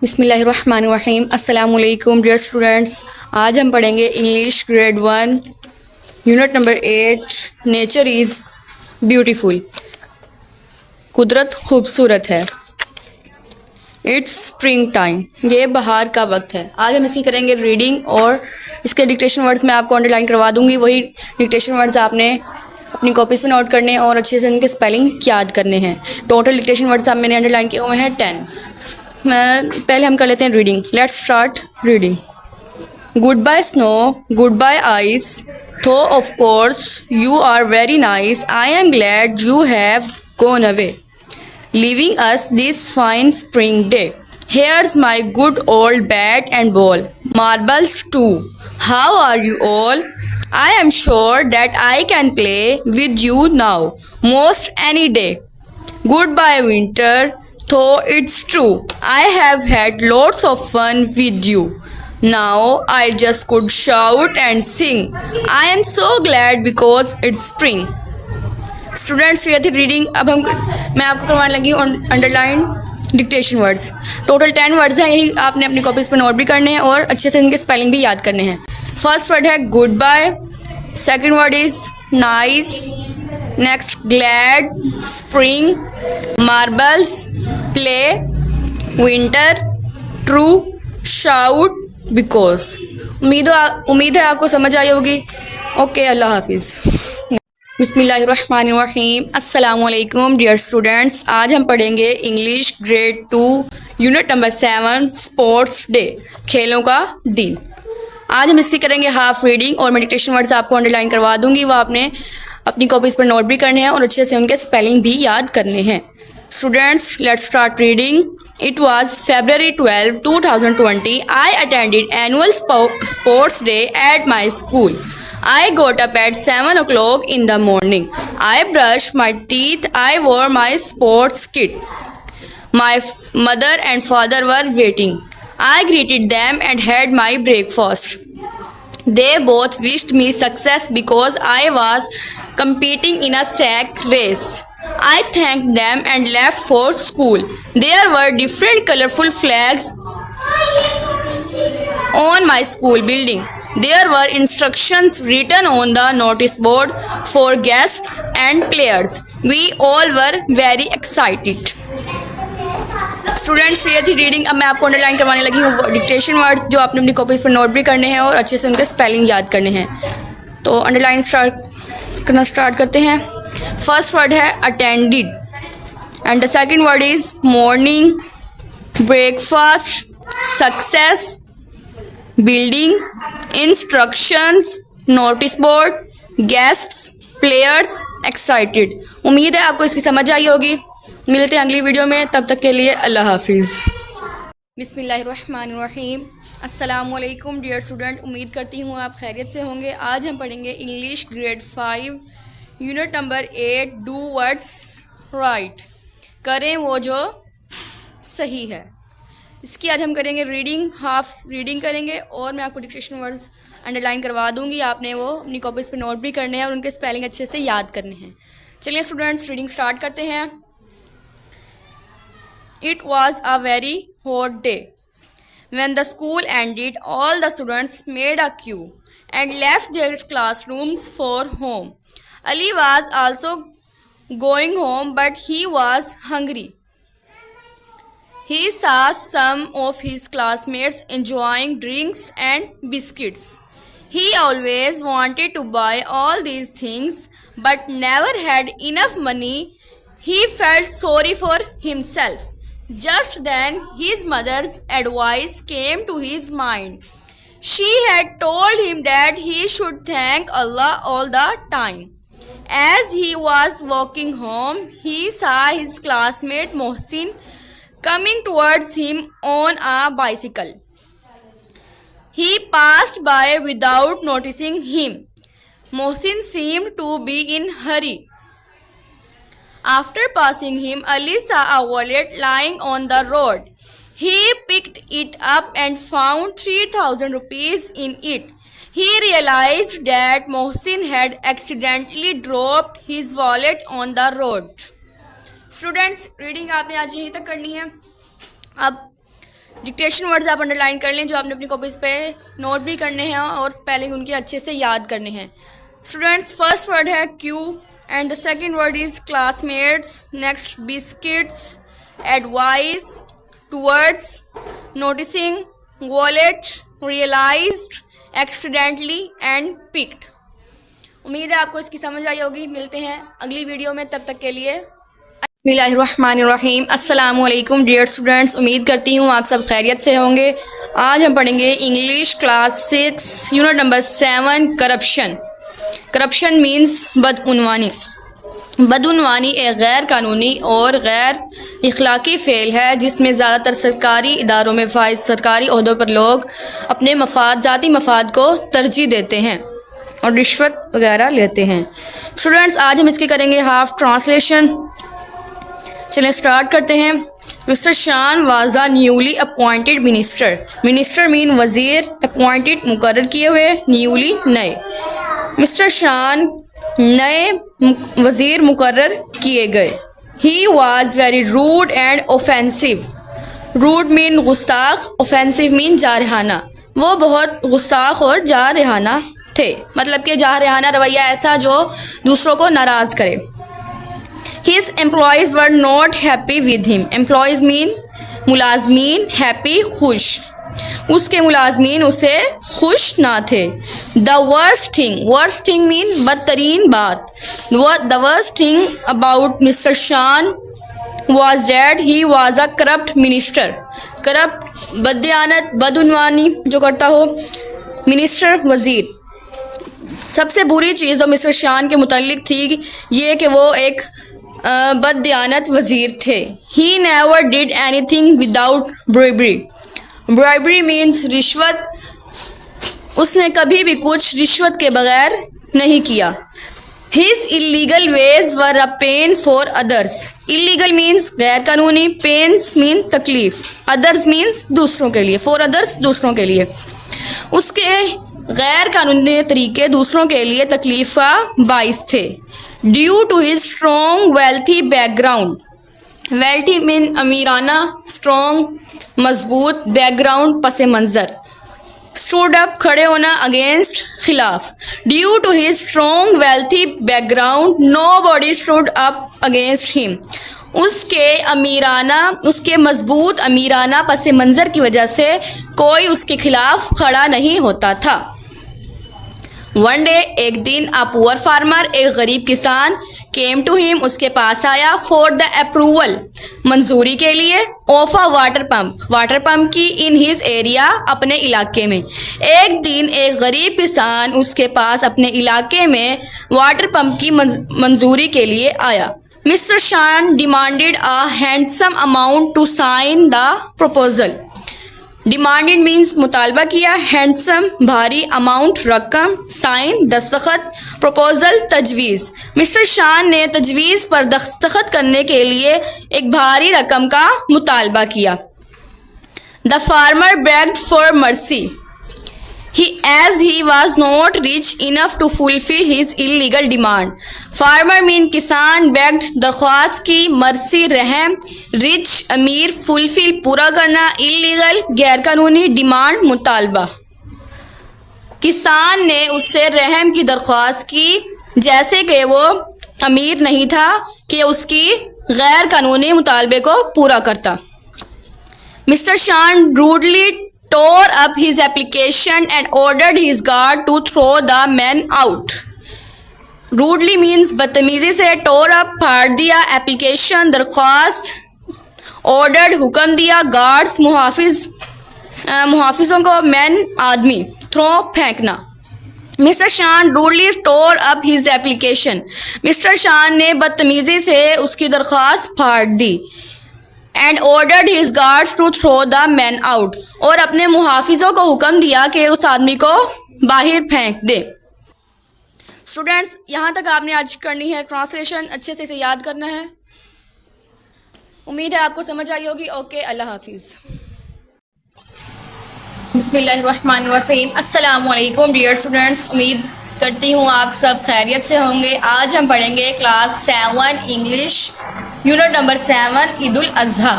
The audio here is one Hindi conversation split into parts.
बिस्मिल्लाहिर्रहमानिर्रहीम। अस्सलाम वालेकुम डियर स्टूडेंट्स। आज हम पढ़ेंगे English grade 1 unit number 8 nature is beautiful. कुदरत खूबसूरत है। इट्स स्प्रिंग टाइम, ये बहार का वक्त है। आज हम इसकी करेंगे रीडिंग और इसके डिक्टेशन वर्ड्स मैं आपको अंडरलाइन करवा दूंगी। वही डिक्टेशन वर्ड्स आपने अपनी कॉपीज़ में नोट करने और अच्छे से उनके स्पेलिंग याद करने हैं। टोटल डिक्टेशन वर्ड्स आप मैंने अंडरलाइन किए हुए हैं 10। पहले हम कर लेते हैं reading. Let's start reading. Good bye snow, good bye ice, though of course you are very nice, I am glad you have gone away, leaving us this fine spring day. Here's my good old bat and ball, marbles too. How are you all? I am sure that I can play with you now, most any day. Goodbye winter, though it's true, I have had lots of fun with you. Now I just could shout and sing. I am so glad because it's spring. Students ये थी रीडिंग। अब मैं आपको करवाने लगी हूँ underline dictation words. Total 10 words हैं, यही आपने अपनी कॉपीज़ पर नोट भी करने हैं और अच्छे से इनके स्पेलिंग भी याद करने हैं। फर्स्ट वर्ड है good bye, second word is nice, next glad, spring, marbles, play, winter, true, shout, because. उम्मीद है आपको समझ आई होगी। ओके, अल्लाह हाफिज़। बिस्मिल्लाहिर्रहमानिर्रहीम। अस्सलाम वालेकुम डियर स्टूडेंट्स। आज हम पढ़ेंगे English grade 2 unit number 7 sports day, खेलों का दिन। आज हम इसकी करेंगे हाफ रीडिंग और मेडिटेशन वर्ड्स आपको अंडरलाइन करवा दूंगी। वो आपने अपनी कॉपीज़ पर नोट भी करने हैं और अच्छे से उनके स्पेलिंग भी याद करने हैं। Students, let's start reading. It was February 12, 2020. I attended annual sports day at my school. I got up at 7 o'clock in the morning. I brushed my teeth. I wore my sports kit. My mother and father were waiting. I greeted them and had my breakfast. They both wished me success because I was competing in a sack race. I thanked them and left for school. There were different colorful flags on my school building. There were instructions written on the notice board for guests and players. We all were very excited. Students ये थी रीडिंग। अब मैं आपको अंडरलाइन करवाने लगी हूँ डिक्टेशन वर्ड्स जो आपने अपनी कॉपीज़ पर नोट भी करने हैं और अच्छे से उनके स्पेलिंग याद करने हैं। तो अंडरलाइन स्टार्ट करते हैं। फर्स्ट वर्ड है attended and the second word is morning, breakfast, success, building, instructions, notice board, guests, players, excited. उम्मीद है आपको इसकी समझ आई होगी। मिलते हैं अगली वीडियो में, तब तक के लिए अल्लाह हाफिज़। बिस्मिल्लाहिर्रहमानिर्रहीम। अस्सलाम वालेकुम डियर स्टूडेंट। उम्मीद करती हूँ आप खैरियत से होंगे। आज हम पढ़ेंगे English grade 5 unit number 8 do words right, करें वो जो सही है। इसकी आज हम करेंगे रीडिंग, हाफ रीडिंग करेंगे और मैं आपको डिक्टेशन वर्ड्स अंडरलाइन करवा दूंगी। आपने वो अपनी कॉपीज़ पे नोट भी करने हैं और उनके स्पेलिंग अच्छे से याद करने हैं। चलिए स्टूडेंट्स रीडिंग स्टार्ट करते हैं। It was a very hot day. When the school ended, all the students made a queue and left their classrooms for home. Ali was also going home, but he was hungry. He saw some of his classmates enjoying drinks and biscuits. He always wanted to buy all these things, but never had enough money. He felt sorry for himself. Just then, his mother's advice came to his mind. She had told him that he should thank Allah all the time. As he was walking home, he saw his classmate Mohsin coming towards him on a bicycle. He passed by without noticing him. Mohsin seemed to be in a hurry. After passing him, Ali saw a wallet lying on the road. He picked it up and found 3,000 rupees in it. He realized that Mohsin had accidentally dropped his wallet on the road. Students, reading आपने आज यहीं तक करनी है। अब डिक्टेशन वर्ड्स आप अंडरलाइन कर लें जो आपने अपनी कॉपीज़ पे नोट भी करने हैं और स्पेलिंग उनके अच्छे से याद करने हैं। स्टूडेंट्स, फर्स्ट वर्ड है queue and the second word is classmates, next biscuits, advice, towards, noticing, wallet, realised, accidentally and picked. उम्मीद है आपको इसकी समझ आई होगी। मिलते हैं अगली वीडियो में, तब तक के लिए बिस्मिल्लाहिर्रहमानिर्रहीम। अस्सलामुअलैकुम डियर स्टूडेंट्स, उम्मीद करती हूँ आप सब खैरियत से होंगे। आज हम पढ़ेंगे English class 6 unit number 7 corruption. Corruption means बदउनवानी। बदउनवानी एक गैर कानूनी और गैर इखलाकी फ़ेल है जिसमें ज़्यादातर सरकारी इदारों में फाइज सरकारी ओहदों पर लोग अपने ज़ाती मफाद को तरजीह देते हैं और रिश्वत वगैरह लेते हैं। स्टूडेंट्स, आज हम इसके करेंगे हाफ ट्रांसलेशन। चलें स्टार्ट करते हैं। मिस्टर शान was a newly appointed minister. Minister mean वज़ीर, अपॉइंटेड मुकर्रर किए हुए, न्यूली नए। मिस्टर शान नए वज़ीर मुकर्रर किए गए। He was very rude and offensive. Rude mean गुस्ताख, ऑफेंसिव मीन जारहाना। वो बहुत गुस्ताख और जारहाना थे, मतलब कि जारहाना रवैया ऐसा जो दूसरों को नाराज़ करे। His employees were not happy with him. Employees mean मुलाजमीन, happy खुश। उसके मुलाजमीन उसे खुश ना थे। The worst thing mean बदतरीन बात। The worst thing about Mr. Shan was that he was a corrupt minister. Corrupt, बददियानत, बदउनवानी जो करता हो, मिनिस्टर वज़ीर। सबसे बुरी चीज़ जो मिस्टर शान के मुतालिक थी ये कि वो एक बददियानत वज़ीर थे। He never did anything without bribery. Bribery means रिश्वत। उसने कभी भी कुछ रिश्वत के बगैर नहीं किया। His illegal ways were a pain for others. Illegal means गैर कानूनी, पेन्स मीन तकलीफ़, अदर्स मीन्स दूसरों के लिए, फॉर अदर्स दूसरों के लिए। उसके गैर कानूनी तरीके दूसरों के लिए तकलीफ़ का बाइस थे। Due to his strong wealthy background. Wealthy mean अमीराना, स्ट्रॉन्ग मजबूत, बैकग्राउंड पस मंज़र। स्टूड अप खड़े होना, अगेंस्ट खिलाफ। Due to his strong wealthy background nobody stood up against him. उसके मजबूत अमीराना पस मंज़र की वजह से कोई उसके खिलाफ खड़ा नहीं होता था। वन डे, एक दिन, अ पुअर फार्मर, एक गरीब किसान, केम टू हिम, उसके पास आया, फॉर द अप्रूवल, मंजूरी के लिए, ऑफ अ वाटर पंप की, इन हिज एरिया, अपने इलाके में। एक दिन एक गरीब किसान उसके पास अपने इलाके में वाटर पंप की मंजूरी के लिए आया। Mister Shan demanded a handsome amount to sign the proposal. Demanded means मुतालबा किया, हैंडसम भारी, अमाउंट रकम, साइन दस्तखत, प्रपोजल तजवीज़। मिस्टर शान ने तजवीज़ पर दस्तखत करने के लिए एक भारी रकम का मुतालबा किया। The farmer bagged for mercy as he was not rich enough to fulfill his illegal demand. Farmer mean किसान, बेग्ड दरख्वास्त की, मर्सी रहम, रिच अमीर, फुलफिल पूरा करना, इलीगल गैर कानूनी, डिमांड मुतालबा। किसान ने उससे रहम की दरख्वास्त की जैसे कि वो अमीर नहीं था कि उसकी गैर कानूनी मुतालबे को पूरा करता। Mister Shan rudely tore up his application and ordered his guard to throw the man out. Rudely means बदतमीजी से, tore up फाड़ दिया, application दरख्वास्त, ordered हुक्म दिया, guards मुहाफिजों को, man आदमी, throw फेंकना। Mister Shan rudely tore up his application. Mister Shan ने बदतमीजी से उसकी दरख्वास्त फाड़ दी। And ordered his guards to throw the man out, और अपने मुहाफिजों को हुक्म दिया कि उस आदमी को बाहर फेंक दे। स्टूडेंट्स, यहाँ तक आपने आज करनी है ट्रांसलेशन, अच्छे से इसे याद करना है। उम्मीद है आपको समझ आई होगी। ओके, अल्लाह हाफिज़। बिस्मिल्लाहिर्रहमानिर्रहीम। अस्सलामुअलैकुम डियर स्टूडेंट्स, उम्मीद करती हूँ आप सब खैरियत से होंगे। आज हम पढ़ेंगे class 7 English unit number 7 Eid ul Azha.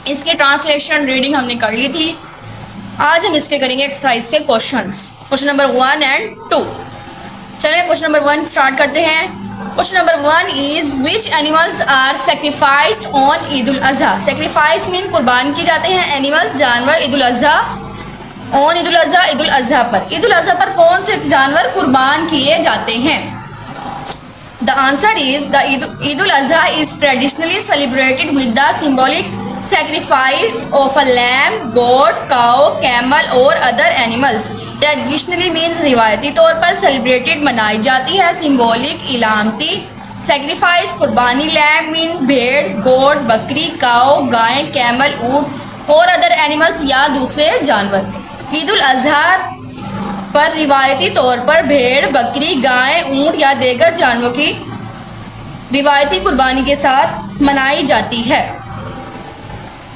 इसके ट्रांसलेशन रीडिंग हमने कर ली थी। आज हम इसके करेंगे एक्सरसाइज के क्वेश्चंस, क्वेश्चन नंबर 1 एंड 2। चलिए क्वेश्चन नंबर 1 स्टार्ट करते हैं। Question number 1 is which animals are sacrificed on Eid ul Azha. Sacrifice mean कुर्बान किए जाते हैं एनिमल्स जानवर ईद उल अज़हा, ऑन ईद उल अज़हा ईद उल अज़हा पर। ईद उल अज़हा पर कौन से जानवर कुर्बान किए जाते हैं? The answer is the Eid ul Azha is traditionally celebrated with the symbolic sacrifice of a lamb, goat, cow, camel और other animals। ट्रेडिशनली मीन्स रिवायती तौर पर, सेलिब्रेटेड मनाई जाती है, सिंबॉलिक इलामती। सेक्रीफाइस कुर्बानी, लैम्ब मीन भेड़, गोट बकरी, काओ गाय, कैमल ऊंट और अदर एनिमल्स या दूसरे जानवर। ईद उल अज़हा पर रिवायती तौर पर भेड़, बकरी, गाय, ऊंट या दीगर जानवरों की रिवायती कुर्बानी के साथ मनाई जाती है।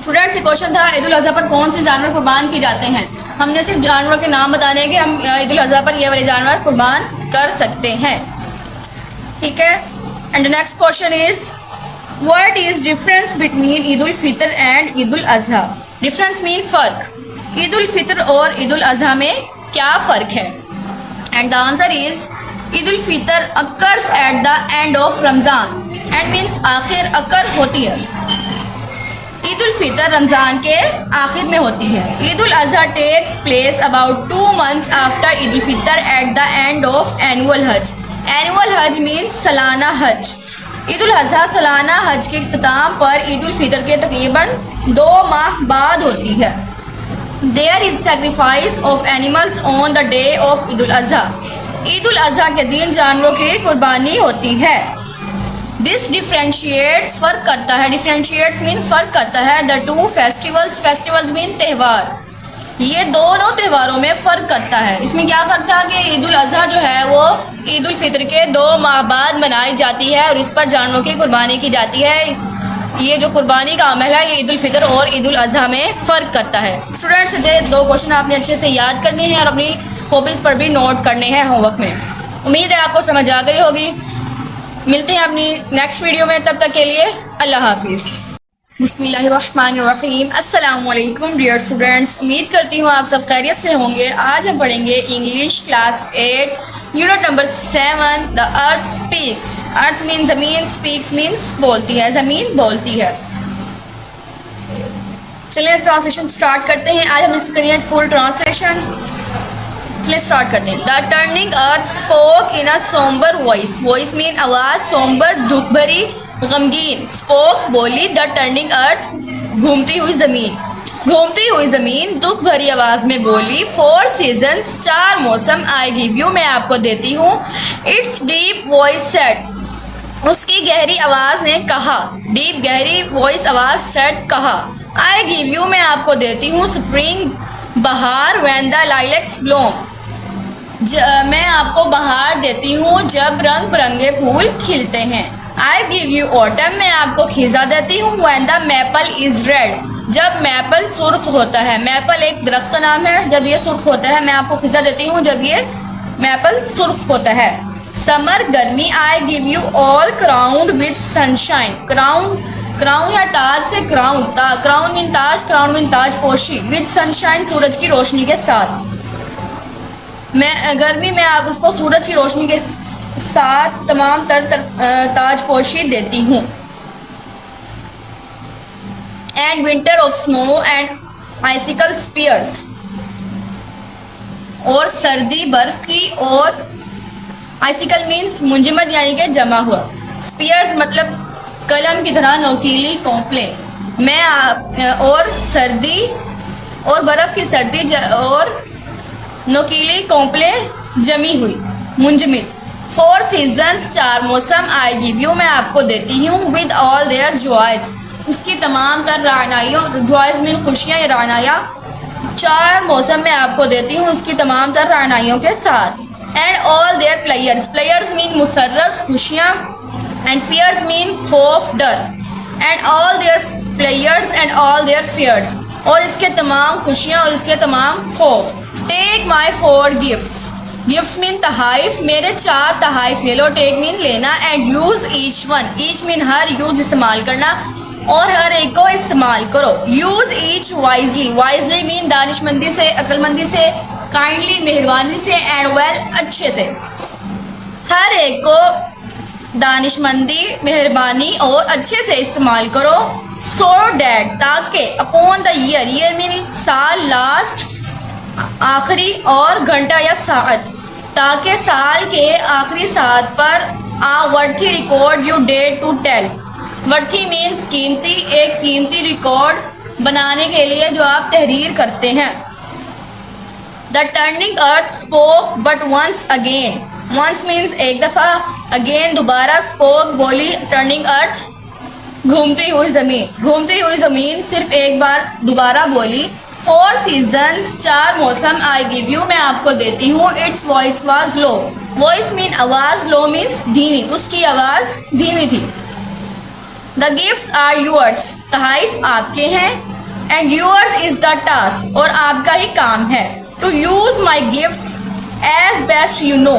स्टूडेंट्स ये क्वेश्चन था ईद उल अज़हा पर कौन से जानवर कुर्बान किए जाते हैं। हमने सिर्फ जानवरों के नाम बताने कि हम ईद उल अज़हा पर ये वाले जानवर कुर्बान कर सकते हैं, ठीक है। And next question is what is difference between Eid ul Fitr and Eid ul Azha. Difference mean फ़र्क। ईद उल फितर और ईद उल अज़हा में क्या फ़र्क है? And the answer is Eid ul Fitr occurs at the end of Ramzan. And means आखिर, अकर होती है। ईद उल फितर रमज़ान के आखिर में होती है। Eid ul Azha takes place about 2 months after Eid ul Fitr at the end of annual Hajj. Annual Hajj means सालाना हज। ईद उल अज़हा सालाना हज के इख्तिताम पर ईद उल फितर के तकरीबन 2 माह बाद होती है। There is sacrifice of animals on the day of Eid ul Azha. Eid ul Azha के दिन जानवरों की कुर्बानी होती है। दिस डिफ्रेंशिएट्स फ़र्क करता है। डिफ्रेंशिएट्स मीन फ़र्क करता है the two festivals. Festivals mean त्यौहार। ये दोनों त्योहारों में फ़र्क करता है। इसमें क्या फ़र्क था कि ईद उल अज़हा जो है वो ईद उल फितर के 2 माह बाद मनाई जाती है और इस पर जानवरों की कुर्बानी की जाती है। ये जो कुर्बानी का अमल है ये ईद उल फितर और ईद उल अज़हा में फ़र्क करता है। स्टूडेंट्स ये 2 क्वेश्चन आपने अच्छे से याद करने हैं और अपनी कॉपीज़ पर भी नोट करने हैं होमवर्क में। उम्मीद है आपको समझ आ गई होगी। मिलते हैं अपनी नेक्स्ट वीडियो में, तब तक के लिए अल्लाह हाफिज़। बिस्मिल्लाहिर्रहमानिर्रहीम। अस्सलाम वालेकुम डियर स्टूडेंट्स, उम्मीद करती हूँ आप सब खैरियत से होंगे। आज हम पढ़ेंगे English class 8 unit number 7 the earth speaks. Earth mean ज़मीन, स्पीक्स मीन्स बोलती है, ज़मीन बोलती है। चलिए ट्रांसलेशन स्टार्ट करते हैं। आज हम इसकी करेंगे फुल ट्रांसलेशन। चलिए स्टार्ट करते हैं। The turning earth spoke in a sombre voice. Voice mean आवाज़, सोम्बर दुख भरी, गमगीन। स्पोक बोली, द टर्निंग अर्थ घूमती हुई ज़मीन। घूमती हुई ज़मीन दुख भरी आवाज़ में बोली। 4 सीजन्स 4 मौसम आई गिव यू मैं आपको देती हूँ। इट्स डीप वॉइस सेड उसकी गहरी आवाज़ ने कहा। डीप गहरी वॉइस आवाज़ सेड कहा। आई गिव यू मैं आपको देती हूँ। स्प्रिंग बहार व्हेन द लाइलैक्स ब्लूम मैं आपको बहार देती हूँ जब रंग बिरंगे फूल खिलते हैं। आई गिव यू ऑटम मैं आपको खिज़ा देती हूँ। When the maple is red जब मैपल सुर्ख होता है। मैपल एक दरख्त का नाम है, जब ये सुर्ख होता है मैं आपको खिज़ा देती हूँ जब ये मैपल सुर्ख होता है। समर गर्मी I give you all crowned with sunshine. Crown है ताज से, क्राउन मीन ताज, क्राउन मीन ताज पोशी। विथ सनशाइन सूरज की रोशनी के साथ। मैं गर्मी में आप उसको सूरज की रोशनी के साथ तमाम ताज पोशी देती हूँ। And winter of snow and icicle spears और सर्दी बर्फ की। और आइसिकल मीन्स मुंजमद यानी कि जमा हुआ। स्पीयर्स मतलब कलम की तरह नोकीली कोंपले। और सर्दी और बर्फ़ की सर्दी और नोकीली कोंपले जमी हुई, मुंजमद। 4 सीजन्स 4 मौसम आई गिव यू मैं आपको देती हूँ। विद ऑल देयर जॉयज़ उसकी तमाम तर रानाइयों। जॉयज़ मीन खुशियाँ या रानाया। 4 मौसम मैं आपको देती हूँ उसकी तमाम तर रानाइयों के साथ। And all their pleasures. Pleasures mean मुसर्रत खुशियाँ। एंड फियर्स मीन खौफ डर। And all their pleasures and all their fears और इसके तमाम खुशियाँ और इसके तमाम खौफ। Take my 4 gifts. Gifts mean तहाइफ। मेरे 4 तहाइफ ले लो। टेक मीन लेना। And use each one. Each mean हर, यूज़ इस्तेमाल करना। और हर एक को इस्तेमाल करो। Use each wisely, wisely mean दानिशमंदी से, अक्लमंदी से, काइंडली मेहरबानी से, एंड वेल अच्छे से। हर एक को दानिशमंदी, मेहरबानी और अच्छे से इस्तेमाल करो। सो डैट ताकि, upon the year, year mean साल, लास्ट आखिरी, और घंटा या सात, ताकि साल के आखिरी सात पर a worthy record you date to tell. Worthy means कीमती, एक कीमती रिकॉर्ड बनाने के लिए जो आप तहरीर करते हैं। The turning earth spoke but once again, once means एक दफ़ा, अगेन दोबारा, स्पोक बोली, टर्निंग अर्थ घूमती हुई ज़मीन, घूमती हुई ज़मीन सिर्फ एक बार दोबारा बोली। 4 सीजन्स, 4 मौसम, आई गिव यू मैं आपको देती हूँ। Its voice was low, voice mean आवाज़, लो मीन्स धीमी, उसकी आवाज़ धीमी थी। द गिफ्ट्स आर यूअर्स, तहाइफ आपके हैं। And yours is the task, और आपका ही काम है। To use my gifts as best you know,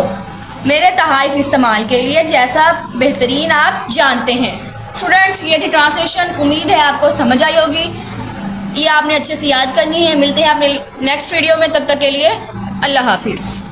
मेरे तहाइफ इस्तेमाल के लिए जैसा बेहतरीन आप जानते हैं। स्टूडेंट्स, ये थी ट्रांसलेशन, उम्मीद है आपको समझ आई होगी। ये आपने अच्छे से याद करनी है। मिलते हैं अपने नेक्स्ट वीडियो में, तब तक के लिए अल्लाह हाफिज़।